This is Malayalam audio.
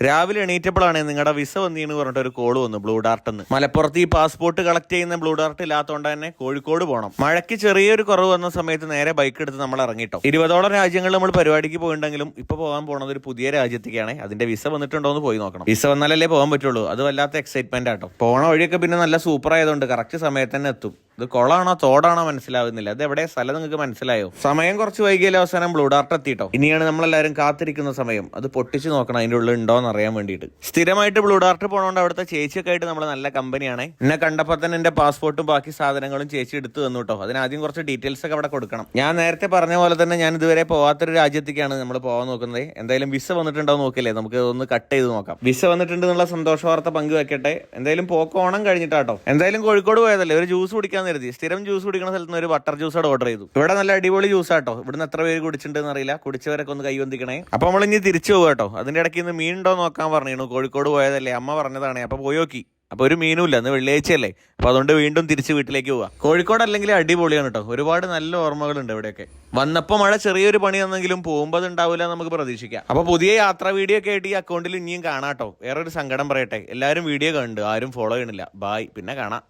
രാവിലെ എണീറ്റപ്പോഴാണ് നിങ്ങളുടെ വിസ വന്നീന്ന് പറഞ്ഞിട്ട് ഒരു കോള് വന്നു ബ്ലൂ ഡാർട്ടെന്ന്. മലപ്പുറത്ത് ഈ പാസ്പോർട്ട് കളക്ട് ചെയ്യുന്ന ബ്ലൂ ഡാർട്ട് ഇല്ലാത്തതുകൊണ്ട് തന്നെ കോഴിക്കോട് പോകണം. മഴയ്ക്ക് ചെറിയൊരു കുറവ് വന്ന സമയത്ത് നേരെ ബൈക്ക് എടുത്ത് നമ്മൾ ഇറങ്ങിട്ടോ. 20ഓളം രാജ്യങ്ങളിൽ നമ്മൾ പരിപാടിക്ക് പോയിട്ടുണ്ടെങ്കിലും ഇപ്പൊ പോകാൻ പോണത് ഒരു പുതിയ രാജ്യത്തേക്കാണ്. അതിന്റെ വിസ വന്നിട്ടുണ്ടോ എന്ന് പോയി നോക്കണം. വിസ വന്നാലല്ലേ പോകാൻ പറ്റുള്ളൂ. അത് വല്ലാത്ത എക്സൈറ്റ്മെന്റ് ആട്ടോ. പോണ വഴിയൊക്കെ പിന്നെ നല്ല സൂപ്പർ ആയതുകൊണ്ട് കറക്റ്റ് സമയത്ത് തന്നെ എത്തും. ഇത് കുളമാണോ തോടാണോ മനസ്സിലാവുന്നില്ല. അത് എവിടെ സ്ഥലം നിങ്ങൾക്ക് മനസ്സിലായോ? സമയം കുറച്ച് വൈകിയാലും അവസാനം ബ്ലൂ ഡാർട്ട് എത്തിയിട്ടോ. ഇനിയാണ് നമ്മളെല്ലാവരും കാത്തിരിക്കുന്ന സമയം. അത് പൊട്ടിച്ച് നോക്കണം അതിന്റെ ഉള്ളിൽ ഉണ്ടോന്ന് അറിയാൻ വേണ്ടിയിട്ട്. സ്ഥിരമായിട്ട് ബ്ലൂ ഡാർട്ട് പോകണോണ്ട് അവിടുത്തെ ചേച്ചിയൊക്കെ ആയിട്ട് നമ്മൾ നല്ല കമ്പനിയാണ്. എന്നെ കണ്ടപ്പോൾ തന്നെ എന്റെ പാസ്പോർട്ടും ബാക്കി സാധനങ്ങളും ചേച്ചി എടുത്തു തന്നു കേട്ടോ. അതിനാദ്യം കുറച്ച് ഡീറ്റെയിൽസ് ഒക്കെ അവിടെ കൊടുക്കണം. ഞാൻ നേരത്തെ പറഞ്ഞ പോലെ തന്നെ ഞാൻ ഇതുവരെ പോകാത്തൊരു രാജ്യത്തേക്കാണ് നമ്മൾ പോകാൻ നോക്കുന്നത്. എന്തായാലും വിസ വന്നിട്ടുണ്ടോ നോക്കില്ലേ, നമുക്ക് ഒന്ന് കട്ട് ചെയ്ത് നോക്കാം. വിസ വന്നിട്ടുണ്ട് എന്നുള്ള സന്തോഷ വാർത്ത പങ്കുവെക്കട്ടെ. എന്തായാലും ഓണം കഴിഞ്ഞിട്ടാട്ടോ. എന്തായാലും കോഴിക്കോട് പോയതല്ലേ, ഒരു ജ്യൂസ് കുടിക്കാൻ കരുതി. സ്ഥിരം ജ്യൂസ് കുടിക്കുന്ന സ്ഥലത്ത് ഒരു ബട്ടർ ജ്യൂസ് ഓർഡർ ചെയ്തു. ഇവിടെ നല്ല അടിപൊളി ജ്യൂസ് ആട്ടോ. ഇവിടുന്ന് എത്ര പേര് കുടിച്ചിട്ടുണ്ടെന്ന് അറിയില്ല. കുടിച്ചവരൊക്കെ ഒന്ന് കൈവന്തിക്കണേ. അപ്പൊ നമ്മൾ ഇനി തിരിച്ചു പോകും കേട്ടോ. അതിന്റെ ഇടയ്ക്ക് ഇന്ന് മീൻ ഉണ്ടോ നോക്കാൻ പറഞ്ഞു. കോഴിക്കോട് പോയതല്ലേ, അമ്മ പറഞ്ഞതാണ്. അപ്പൊ പോയി നോക്കി. അപ്പൊ ഒരു മീനും ഇല്ല, ഇന്ന് വെള്ളിയാഴ്ചയല്ലേ. അപ്പൊ അതുകൊണ്ട് വീണ്ടും തിരിച്ച് വീട്ടിലേക്ക് പോവാ. കോഴിക്കോട് അല്ലെങ്കിൽ അടിപൊളിയാണ് കേട്ടോ. ഒരുപാട് നല്ല ഓർമ്മകളുണ്ട് ഇവിടെയൊക്കെ. വന്നപ്പോൾ മഴ ചെറിയൊരു പണി വന്നെങ്കിലും പോകുമ്പോൾ ഉണ്ടാവില്ല നമുക്ക് പ്രതീക്ഷിക്കാം. അപ്പൊ പുതിയ യാത്രാ വീഡിയോ ഒക്കെ ആയിട്ട് ഈ അക്കൗണ്ടിൽ ഇനിയും കാണാട്ടോ. വേറൊരു സങ്കടം പറയട്ടെ, എല്ലാവരും വീഡിയോ കണ്ടു, ആരും ഫോളോ ചെയ്യണില്ല. ബായ്, പിന്നെ കാണാം.